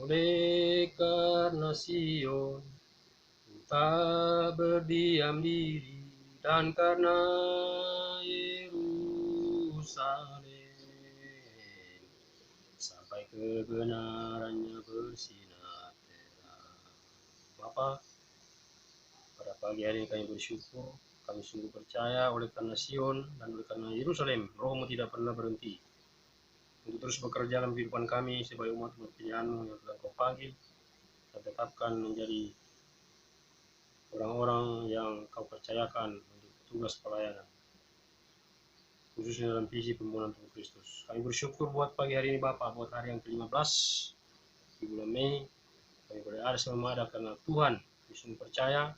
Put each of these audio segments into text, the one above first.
Oleh karena Sion tak berdiam diri, dan karena Yerusalem sampai kebenarannya bersinar terang. Bapa, pada pagi hari ini kami bersyukur, kami sungguh percaya oleh karena Sion dan oleh karena Yerusalem, Roh-Mu tidak pernah berhenti untuk terus bekerja dalam kehidupan kami sebagai umat-umat pilihan-Mu yang telah Kau panggil dan tetapkan menjadi orang-orang yang Kau percayakan untuk tugas pelayanan, khususnya dalam visi pembunuhan Tuhan Kristus. Kami bersyukur buat pagi hari ini Bapak, buat hari yang ke-15 di bulan Mei. Kami berada sama ada karena Tuhan, kami sungguh percaya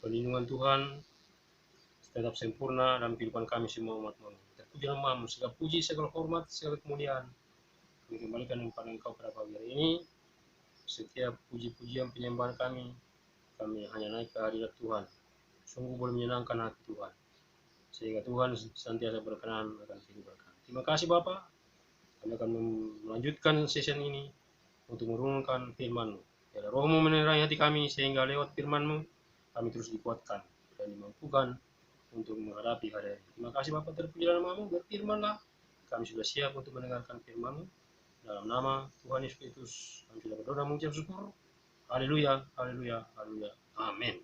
perlindungan Tuhan tetap sempurna dalam kehidupan kami semua umat-Mu. Terpuji nama-Mu, segala puji, segala hormat, segala kemuliaan kami kembalikan kepada Engkau pada pagi hari ini. Setiap puji-pujian penyembahan kami hanya naik ke hadirat Tuhan. Sungguh boleh menyenangkan hati Tuhan, sehingga Tuhan senantiasa berkenan akan kehidupan kami. Terima kasih Bapak. Kami akan melanjutkan session ini untuk merenungkan firman-Mu. Biar Roh-Mu menerangi hati kami, sehingga lewat firman-Mu kami terus dikuatkan dan dimampukan untuk menghadapi hari ini. Terima kasih Bapak, terpuji nama-Mu, berfirmanlah. Kami sudah siap untuk mendengarkan firman-Mu. Dalam nama Tuhan Yesus Kristus, kami sudah berdoa mengucap syukur. Haleluya, haleluya, haleluya. Amin.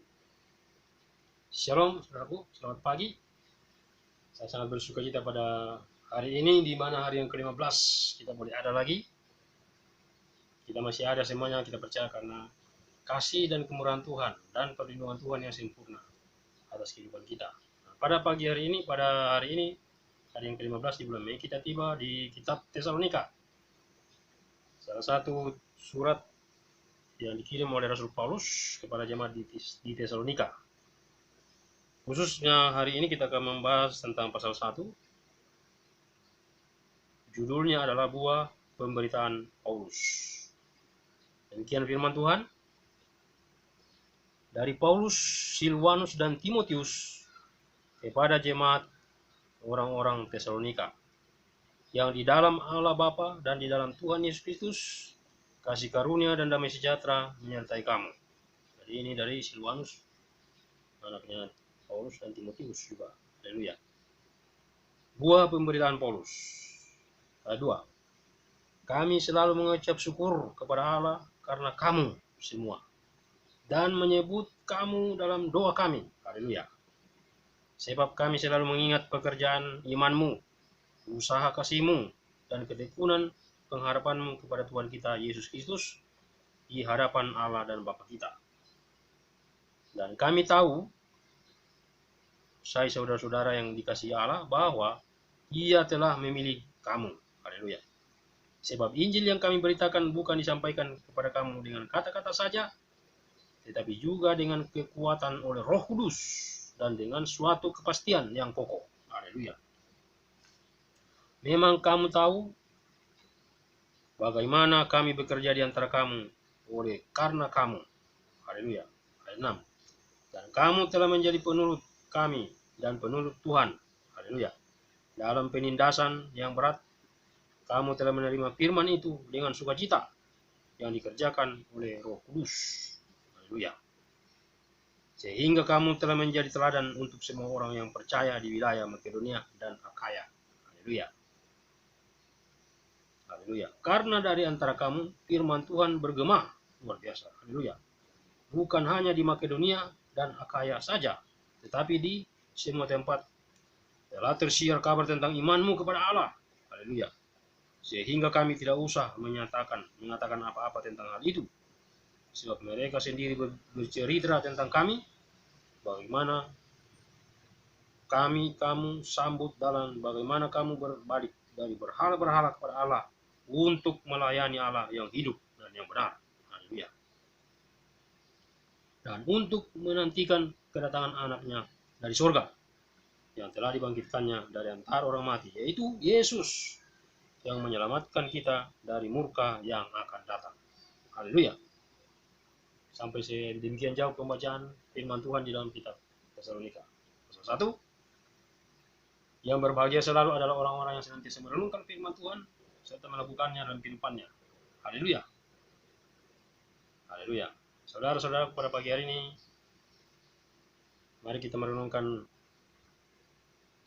Shalom, saudaraku. Selamat pagi. Saya sangat bersuka cita pada hari ini, di mana hari yang ke-15 kita boleh ada lagi. Kita masih ada semuanya, kita percaya karena kasih dan kemurahan Tuhan dan perlindungan Tuhan yang sempurna atas kehidupan kita. Nah, pada pagi hari ini, hari yang ke-15 di bulan Mei, kita tiba di kitab Tesalonika. Salah satu surat yang dikirim oleh Rasul Paulus kepada jemaat di Tesalonika. Khususnya hari ini kita akan membahas tentang pasal 1. Judulnya adalah buah pemberitaan Paulus. Demikian firman Tuhan. Dari Paulus, Silwanus, dan Timotius kepada jemaat orang-orang Tesalonika, yang di dalam Allah Bapa dan di dalam Tuhan Yesus Kristus, kasih karunia dan damai sejahtera menyertai kamu. Jadi ini dari Silwanus, anaknya Paulus, dan Timotius juga. Haleluya. Buah pemberitaan Paulus. Ayat 2. Kami selalu mengucap syukur kepada Allah karena kamu semua, dan menyebut kamu dalam doa kami. Haleluya. Sebab kami selalu mengingat pekerjaan imanmu, usaha kasihmu, dan ketekunan pengharapanmu kepada Tuhan kita Yesus Kristus di hadapan Allah dan Bapa kita. Dan kami tahu, saya saudara-saudara yang dikasihi Allah, bahwa Ia telah memilih kamu. Haleluya. Sebab Injil yang kami beritakan bukan disampaikan kepada kamu dengan kata-kata saja, tetapi juga dengan kekuatan oleh Roh Kudus dan dengan suatu kepastian yang kokoh. Haleluya. Memang kamu tahu bagaimana kami bekerja di antara kamu oleh karena kamu. Haleluya. Ayat 6. Dan kamu telah menjadi penurut kami dan penurut Tuhan. Haleluya. Dalam penindasan yang berat, kamu telah menerima firman itu dengan sukacita yang dikerjakan oleh Roh Kudus. Haleluya. Sehingga kamu telah menjadi teladan untuk semua orang yang percaya di wilayah Makedonia dan Akaya. Haleluya. Haleluya. Karena dari antara kamu firman Tuhan bergema luar biasa. Haleluya. Bukan hanya di Makedonia dan Akaya saja, tetapi di semua tempat telah tersiar kabar tentang imanmu kepada Allah. Haleluya. Sehingga kami tidak usah mengatakan apa-apa tentang hal itu. Sebab mereka sendiri bercerita tentang kami, bagaimana kamu sambut dalam bagaimana kamu berbalik dari berhala-berhala kepada Allah untuk melayani Allah yang hidup dan yang benar. Haleluya. Dan untuk menantikan kedatangan anaknya dari surga, yang telah dibangkitkannya dari antara orang mati, yaitu Yesus, yang menyelamatkan kita dari murka yang akan datang. Haleluya. Sampai sedemikian jauh pembacaan firman Tuhan di dalam kitab Tesalonika. Pasal 1. Yang berbahagia selalu adalah orang-orang yang senantiasa merenungkan firman Tuhan serta melakukannya dalam kehidupannya. Haleluya. Haleluya. Saudara-saudara, pada pagi hari ini mari kita merenungkan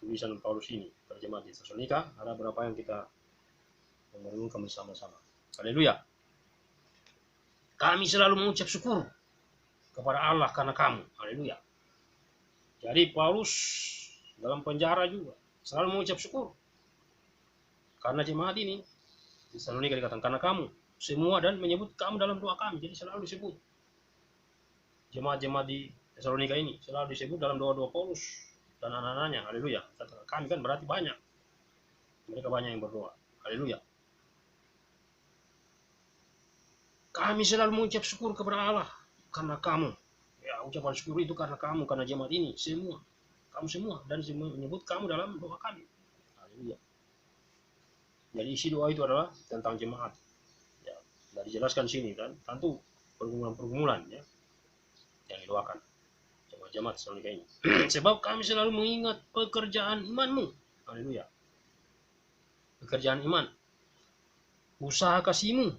tulisan Paulus ini pada jemaat di Tesalonika. Ada berapa yang kita merenungkan bersama-sama. Haleluya. Kami selalu mengucap syukur kepada Allah karena kamu. Haleluya. Jadi Paulus dalam penjara juga selalu mengucap syukur karena jemaat ini di Tesalonika dikatakan karena kamu semua, dan menyebut kamu dalam doa kami. Jadi selalu disebut jemaat-jemaat di Tesalonika ini selalu disebut dalam doa-doa Paulus dan anak-anaknya. Haleluya. Kami kan berarti banyak, mereka banyak yang berdoa. Haleluya. Kami selalu mengucap syukur kepada Allah karena kamu. Ya, ucapan syukur itu karena kamu, karena jemaat ini semua, kamu semua, dan semua menyebut kamu dalam doa kami. Haleluya. Jadi isi doa itu adalah tentang jemaat. Ya, sudah dijelaskan sini kan, tentu pergumulan-pergumulan ya yang didoakan jemaat Tesalonika ini. Sebab kami selalu mengingat pekerjaan imanmu. Haleluya. Pekerjaan iman, usaha kasihmu.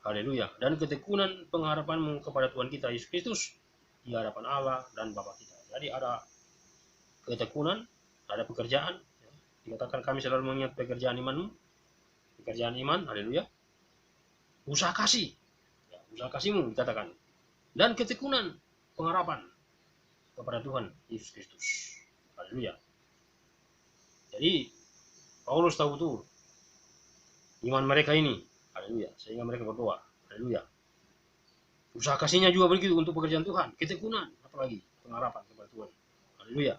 Haleluya. Dan ketekunan pengharapanmu kepada Tuhan kita Yesus Kristus di hadapan Allah dan Bapa kita. Jadi ada ketekunan, ada pekerjaan. Dikatakan kami selalu mengingat pekerjaan imanmu. Pekerjaan iman, haleluya. Usaha kasih. Ya, usaha kasihmu dikatakan. Dan ketekunan pengharapan kepada Tuhan Yesus Kristus. Haleluya. Jadi Paulus tahu betul iman mereka ini. Haleluya. Sehingga mereka berdoa. Haleluya. Usaha kasihnya juga begitu untuk pekerjaan Tuhan. Ketekunan, apalagi pengharapan kepada Tuhan. Haleluya.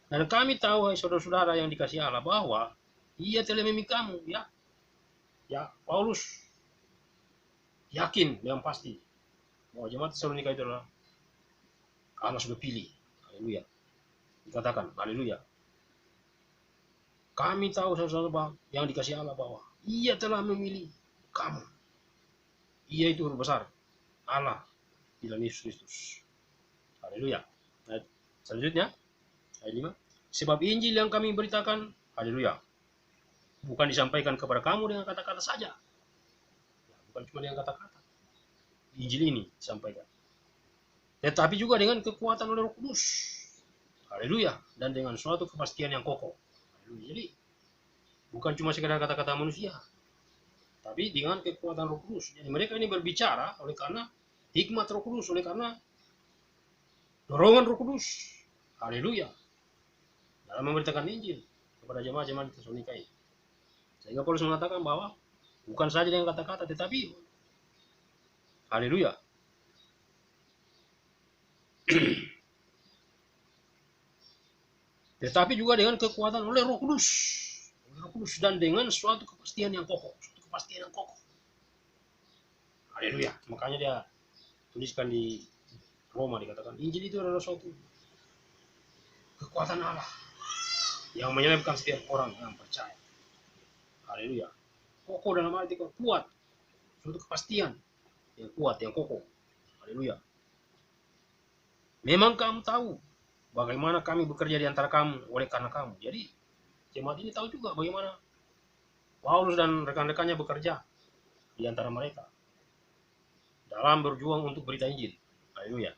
Dan kami tahu, saudara-saudara yang dikasihi Allah, bahwa Ia telah memilih kamu. Ya, Paulus yakin dengan pasti bahwa jemaat Tesalonika itu adalah Allah sudah pilih. Haleluya. Dikatakan, haleluya. Kami tahu, saudara-saudara yang dikasihi Allah, bahwa Ia telah memilih kamu. Ia itu huruf besar, Allah di dalam Yesus Kristus. Haleluya. Ayat selanjutnya, ayat 5. Sebab Injil yang kami beritakan, haleluya, bukan disampaikan kepada kamu dengan kata-kata saja. Bukan cuma dengan kata-kata. Injil ini disampaikan, tetapi juga dengan kekuatan oleh Roh Kudus. Haleluya. Dan dengan suatu kepastian yang kokoh. Haleluya. Jadi bukan cuma sekedar kata-kata manusia, tapi dengan kekuatan Roh Kudus. Jadi mereka ini berbicara oleh karena hikmat Roh Kudus, oleh karena dorongan Roh Kudus. Haleluya. Dalam memberitakan Injil kepada jemaat-jemaat Tesalonika ini. Sehingga Paulus mengatakan bahwa bukan saja dengan kata-kata, tetapi haleluya. Tetapi juga dengan kekuatan oleh Roh Kudus. Roh Kudus, dan dengan suatu kepastian yang kokoh. Suatu kepastian yang kokoh. Haleluya. Makanya dia tuliskan di Roma, dikatakan Injil itu adalah suatu kekuatan Allah yang menyelamatkan setiap orang yang percaya. Haleluya. Kokoh dalam arti kuat. Suatu kepastian yang kuat, yang kokoh. Haleluya. Memang kamu tahu bagaimana kami bekerja di antara kamu oleh karena kamu. Jadi jemaat ini tahu juga bagaimana Paulus dan rekan-rekannya bekerja di antara mereka dalam berjuang untuk berita Injil. Haleluya.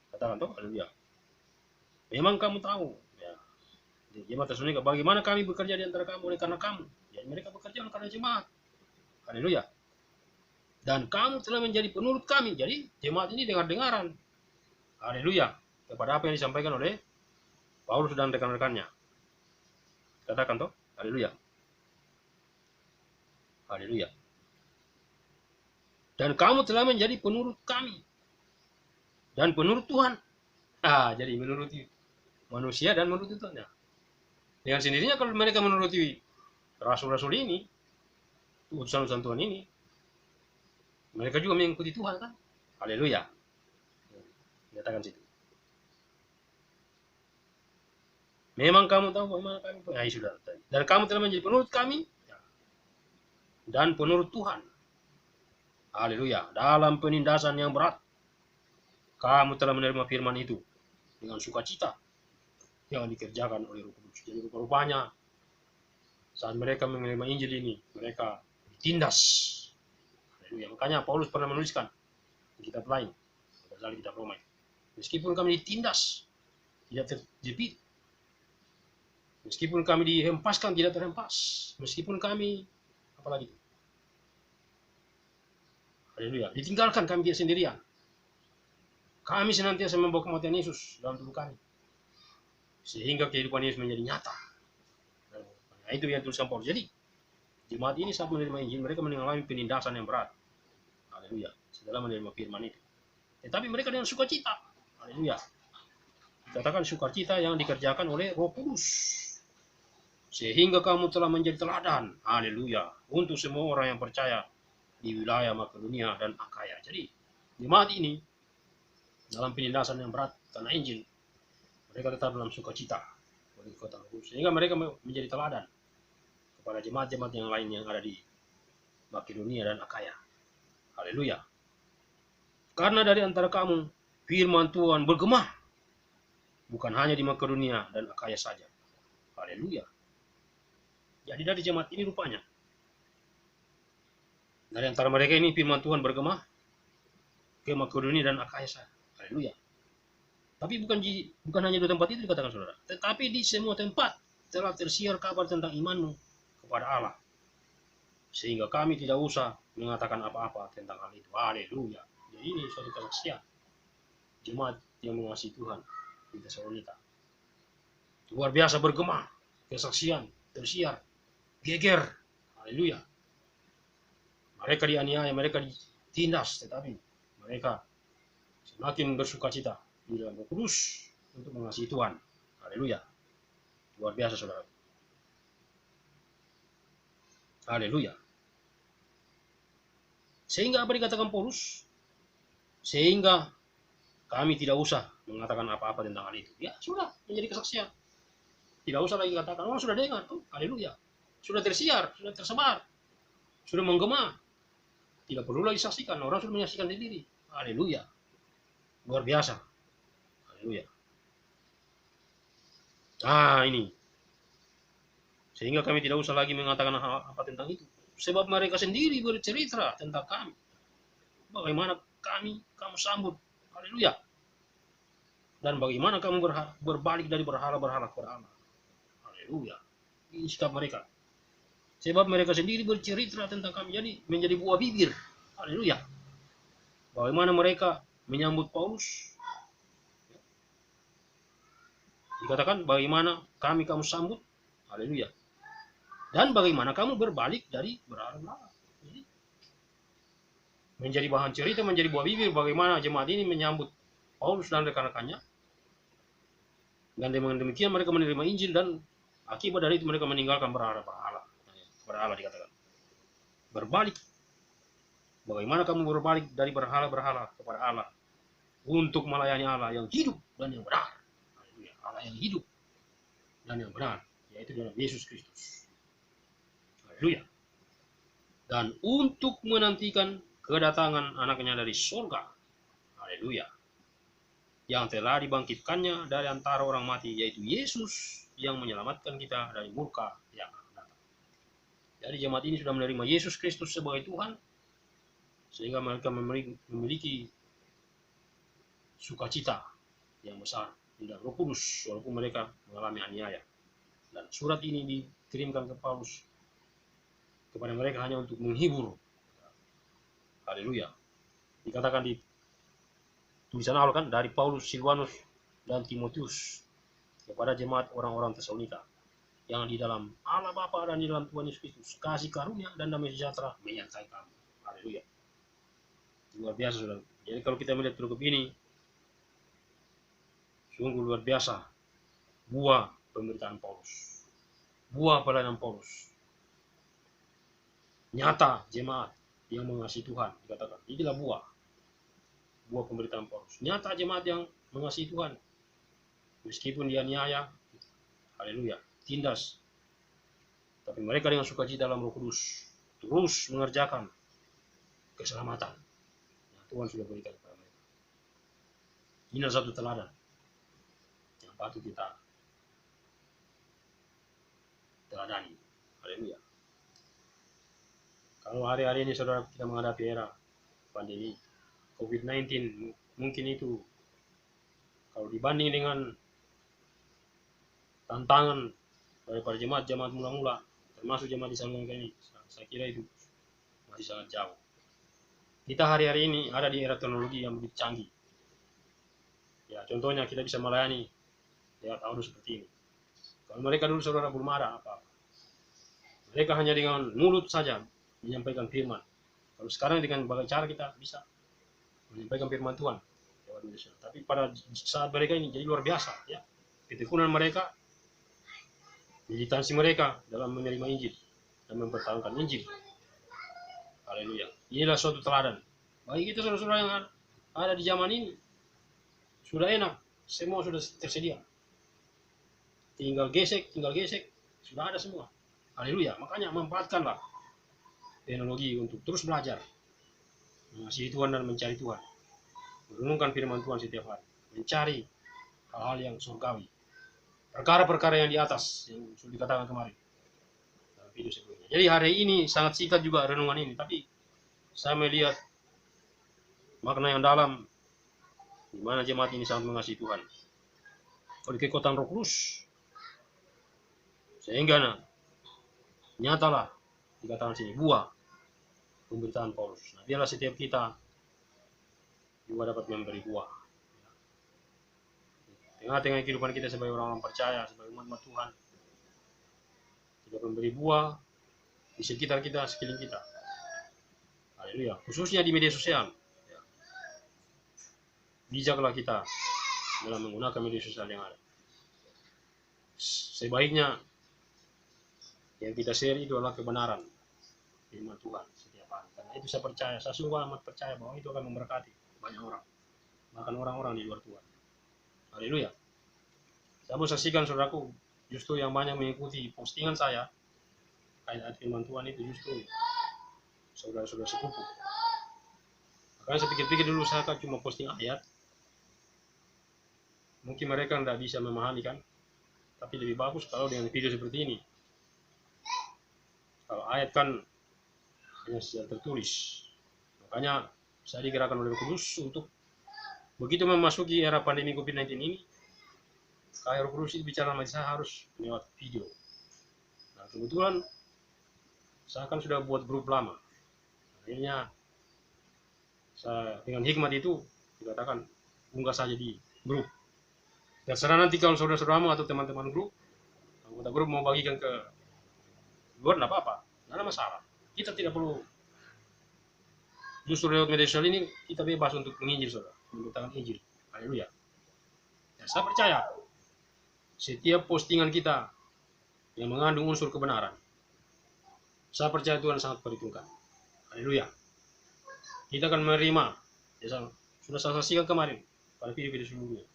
Katakan toh, haleluya. Memang kamu tahu, ya, di jemaat Tesalonika, bagaimana kami bekerja di antara kamu oleh karena kamu. Ya, mereka bekerja oleh karena jemaat. Haleluya. Dan kamu telah menjadi penurut kami. Jadi jemaat ini dengar-dengaran. Haleluya. Kepada apa yang disampaikan oleh Paulus dan rekan-rekannya. Katakan toh, haleluya. Haleluya. Dan kamu telah menjadi penurut kami. Dan penurut Tuhan. Jadi menuruti manusia dan menuruti Tuhan. Dengan sendirinya kalau mereka menuruti rasul-rasul ini, utusan-utusan Tuhan ini, mereka juga mengikuti Tuhan kan? Haleluya. Nyatakan situ. Memang kamu tahu bagaimana kami. Sudah. Dan kamu telah menjadi penurut kami dan penurut Tuhan. Haleluya. Dalam penindasan yang berat, kamu telah menerima firman itu dengan sukacita yang dikerjakan oleh Roh Kudus. Jadi rupanya saat mereka menerima Injil ini, mereka ditindas. Haleluya. Makanya Paulus pernah menuliskan kitab lain, kecuali kitab Roma. Meskipun kami ditindas, tidak terjepit. Meskipun kami dihempaskan, tidak terhempas. Meskipun kami, apalagi itu? Haleluya. Ditinggalkan, kami tidak sendirian. Kami senantiasa membawa kematian Yesus dalam tubuh kami. Sehingga kehidupan Yesus menjadi nyata. Nah, itu yang tulisan Paulus. Jadi, jemaat ini saat menerima Injil, mereka mengalami penindasan yang berat. Haleluya. Setelah menerima firman itu. Tetapi mereka dengan sukacita. Haleluya. Dikatakan sukacita yang dikerjakan oleh Roh Kudus. Sehingga kamu telah menjadi teladan. Haleluya. Untuk semua orang yang percaya di wilayah Makedonia dan Akaya. Jadi, jemaat ini dalam penindasan yang berat karena Injil, mereka tetap dalam sukacita. Sehingga mereka menjadi teladan kepada jemaat-jemaat yang lain yang ada di Makedonia dan Akaya. Haleluya. Karena dari antara kamu, firman Tuhan bergema. Bukan hanya di Makedonia dan Akaya saja. Haleluya. Jadi dari jemaat ini rupanya, dari antara mereka ini firman Tuhan bergema ke Makedonia dan Akaya saja. Haleluya. Tapi bukan hanya di tempat itu dikatakan saudara. Tetapi di semua tempat telah tersiar kabar tentang imanmu kepada Allah. Sehingga kami tidak usah mengatakan apa-apa tentang hal itu. Haleluya. Jadi ini suatu kesaksian jemaat yang mengasihi Tuhan di Tesalonika. Luar biasa bergema, kesaksian, tersiar, geger. Haleluya. Mereka dianiaya, mereka ditindas, tetapi mereka semakin bersukacita di dalam Roh Kudus untuk mengasihi Tuhan. Haleluya. Luar biasa saudara. Haleluya. Sehingga apa dikatakan Paulus? Sehingga kami tidak usah mengatakan apa-apa tentang hal itu. Ya sudah, menjadi kesaksian. Tidak usah lagi katakan, oh sudah dengar tuh, haleluya. Sudah tersiar, sudah tersebar, sudah menggema. Tidak perlu lagi saksikan, orang sudah menyaksikan sendiri. Haleluya. Luar biasa. Haleluya. Nah ini. Sehingga kami tidak usah lagi mengatakan apa tentang itu. Sebab mereka sendiri bercerita tentang kami. Bagaimana kamu sambut. Haleluya. Dan bagaimana kamu berbalik dari berhala-berhala kepada Allah. Haleluya. Ini sikap mereka. Sebab mereka sendiri bercerita tentang kami. Jadi menjadi buah bibir. Haleluya. Bagaimana mereka menyambut Paulus. Dikatakan bagaimana kamu sambut. Haleluya. Dan bagaimana kamu berbalik dari berhala-berhala. Menjadi bahan cerita, menjadi buah bibir. Bagaimana jemaat ini menyambut Paulus dan rekan-rekannya. Dan dengan demikian mereka menerima Injil dan akibat dari itu mereka meninggalkan berhala-berhala. Berhala dikatakan. Berbalik. Bagaimana kamu berbalik dari berhala-berhala kepada Allah. Untuk melayani Allah yang hidup dan yang benar. Allah yang hidup dan yang benar. Yaitu dalam Yesus Kristus. Haleluya. Dan untuk menantikan kedatangan anaknya dari surga. Haleluya. Yang telah dibangkitkannya dari antara orang mati, yaitu Yesus yang menyelamatkan kita dari murka yang akan datang. Jadi jemaat ini sudah menerima Yesus Kristus sebagai Tuhan, sehingga mereka memiliki sukacita yang besar di dalam Roh Kudus, walaupun mereka mengalami aniaya. Dan surat ini dikirimkan ke Paulus kepada mereka hanya untuk menghibur. Haleluya. Dikatakan di tulisan awal kan dari Paulus, Silvanus, dan Timotius kepada jemaat orang-orang Tesalonika yang di dalam Allah Bapa dan di dalam Tuhan Yesus Kristus kasih karunia dan damai sejahtera menyertai kamu. Haleluya. Luar biasa saudara. Jadi kalau kita melihat pergub ini sungguh luar biasa buah pemberitaan Paulus, buah pelayanan Paulus. Nyata jemaat yang mengasihi Tuhan dikatakan. Inilah buah pemberitaan Paulus. Nyata jemaat yang mengasihi Tuhan. Meskipun dianiaya, haleluya, tindas. Tapi mereka dengan sukacita dalam Roh Kudus terus mengerjakan keselamatan yang Tuhan sudah berikan kepada mereka. Ini satu teladan yang patut kita teladani. Haleluya. Kalau hari-hari ini saudara kita menghadapi era pandemi, COVID-19. Mungkin itu kalau dibanding dengan tantangan daripada jemaat-jemaat mula-mula, termasuk jemaat di Salonga ini, saya kira itu masih sangat jauh. Kita hari-hari ini ada di era teknologi yang begitu canggih. Ya, contohnya kita bisa melayani lewat audio seperti ini. Kalau mereka dulu saudara belum ada apa-apa. Mereka hanya dengan mulut saja menyampaikan firman. Kalau sekarang dengan berbagai cara kita bisa menyampaikan firman Tuhan lewat media sosial. Tapi pada saat mereka ini jadi luar biasa, ya. Ketekunan mereka, militansi mereka dalam menerima Injil dan mempertahankan Injil. Haleluya. Inilah suatu teladan bagi kita saudara-saudara yang ada di zaman ini. Sudah enak, semua sudah tersedia. Tinggal gesek, sudah ada semua. Haleluya. Makanya manfaatkanlah teknologi untuk terus belajar, mengasihi Tuhan dan mencari Tuhan, merenungkan firman Tuhan setiap hari, mencari hal-hal yang surgawi, perkara-perkara yang di atas yang sudah dikatakan kemarin dalam video sebelumnya. Jadi hari ini sangat singkat juga renungan ini, tapi saya melihat makna yang dalam di mana jemaat ini sangat mengasihi Tuhan oleh kekuatan Roh Kudus, sehingga nyatalah dikatakan sini buah pemberitaan Paulus. Nah, biarlah setiap kita juga dapat memberi buah. Tengah-tengah kehidupan kita sebagai orang-orang percaya, sebagai umat Tuhan, kita memberi buah di sekitar kita, sekeliling kita. Haleluya. Khususnya di media sosial. Bijaklah kita dalam menggunakan media sosial yang ada. Sebaiknya yang kita share itu adalah kebenaran firman Tuhan setiap hari. Karena itu saya percaya, saya sungguh amat percaya bahwa itu akan memberkati banyak orang, bahkan orang-orang di luar Tuhan. Haleluya. Saya mau saksikan saudaraku, justru yang banyak mengikuti postingan saya ayat-ayat firman Tuhan itu justru saudara-saudara sepupu. Makanya saya pikir-pikir dulu, saya kan cuma posting ayat, mungkin mereka tidak bisa memahami kan, tapi lebih bagus kalau dengan video seperti ini. Kalau ayat kan hanya sudah tertulis. Makanya saya digerakkan oleh Roh Kudus untuk begitu memasuki era pandemi COVID-19 ini, kayak Roh Kudus itu bicara sama saya harus lewat video. Nah, kebetulan saya kan sudah buat grup lama. Akhirnya saya dengan hikmat itu dikatakan unggah saja di grup. Dan serah nanti kalau saudara-saudaramu atau teman-teman grup, anggota grup mau bagikan ke luar, tidak apa-apa, tidak ada masalah. Kita tidak perlu, justru lewat media sosial ini kita bebas untuk menginjil saudara, memberitakan Injil. Haleluya. Ya, saya percaya setiap postingan kita yang mengandung unsur kebenaran, saya percaya Tuhan sangat perhitungkan. Haleluya. Kita akan menerima, ya, sudah saya saksikan kemarin pada video-video sebelumnya.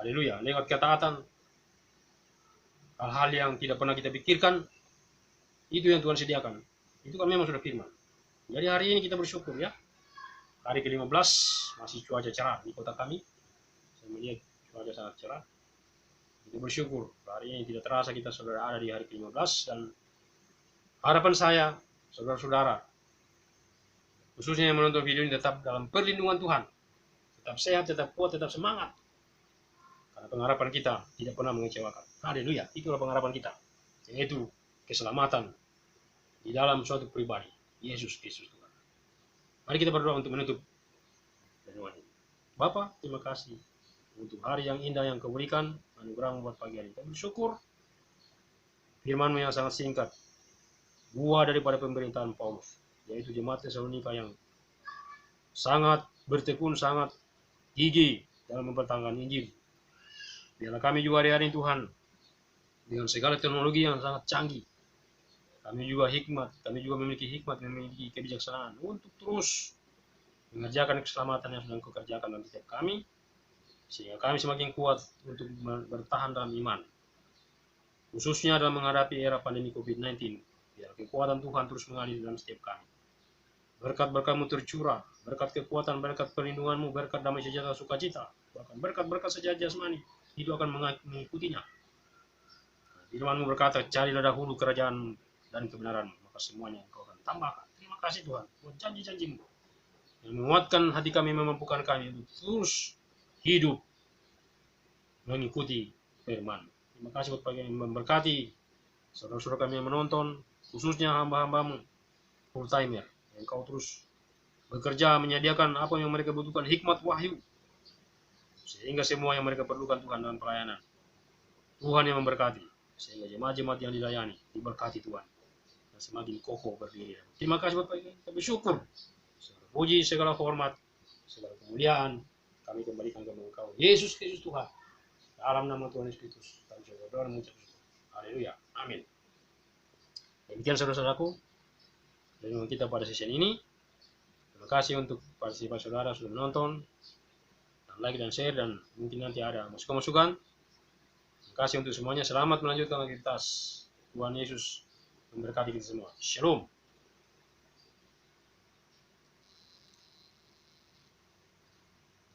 Haleluya. Lewat ketaatan, hal-hal yang tidak pernah kita pikirkan, itu yang Tuhan sediakan. Itu kan memang sudah firman. Jadi hari ini kita bersyukur ya. Hari ke-15 masih cuaca cerah di kota kami. Saya melihat cuaca sangat cerah. Kita bersyukur. Hari ini tidak terasa kita saudara ada di hari ke-15, dan harapan saya, saudara-saudara, khususnya yang menonton video ini, tetap dalam perlindungan Tuhan. Tetap sehat, tetap kuat, tetap semangat. Karena pengharapan kita tidak pernah mengecewakan. Haleluya. Itulah pengharapan kita, yaitu keselamatan di dalam suatu pribadi, Yesus Kristus Tuhan. Mari kita berdoa untuk menutup renungan ini. Bapa, terima kasih untuk hari yang indah yang Kau berikan, anugerah buat pagi hari. Kami bersyukur firman-Mu yang sangat singkat, buah daripada pemerintahan Paulus, yaitu jemaat Tesalonika yang sangat bertekun, sangat gigih dalam mempertahankan Injil. Biarlah kami juga hari-hari Tuhan, dengan segala teknologi yang sangat canggih, kami juga memiliki hikmat, memiliki kebijaksanaan untuk terus mengerjakan keselamatan yang sedang Kau kerjakan dalam setiap kami, sehingga kami semakin kuat untuk bertahan dalam iman, khususnya dalam menghadapi era pandemi COVID-19. Biar kekuatan Tuhan terus mengalir dalam setiap kami. Berkat-berkat-Mu tercurah, berkat kekuatan, berkat perlindungan-Mu, berkat damai sejahtera sukacita, bahkan berkat-berkat sejahtera jasmani, itu akan mengikutinya. Firman-Mu berkata, carilah dahulu kerajaan dan kebenaran, maka semuanya Engkau akan tambahkan. Terima kasih Tuhan buat janji-janji-Mu. yang menguatkan hati kami, memampukan kami untuk terus hidup mengikuti firman. Terima kasih buat pagi yang memberkati saudara-saudara kami yang menonton, khususnya hamba-hambamu full timer, yang kau terus bekerja menyediakan apa yang mereka butuhkan, hikmat wahyu, sehingga semua yang mereka perlukan Tuhan dalam pelayanan. Tuhan yang memberkati, sehingga jemaat-jemaat yang dilayani diberkati Tuhan, dan semakin kokoh berdiri. Terima kasih Bapak Ibu, kami bersyukur. Segala puji, segala hormat, segala kemuliaan kami kembalikan kepada Engkau, Yesus Kristus Tuhan. Dalam nama Tuhan Yesus Kristus, kami berdoa dan mengucap syukur. Haleluya, amin. Demikian saudara-saudaraku, renungan kita pada sesi ini. Terima kasih untuk partisipasi saudara sudah menonton, dan like dan share, dan mungkin nanti ada masukan-masukan. Terima kasih untuk semuanya. Selamat melanjutkan aktivitas. Tuhan Yesus memberkati kita semua. Shalom.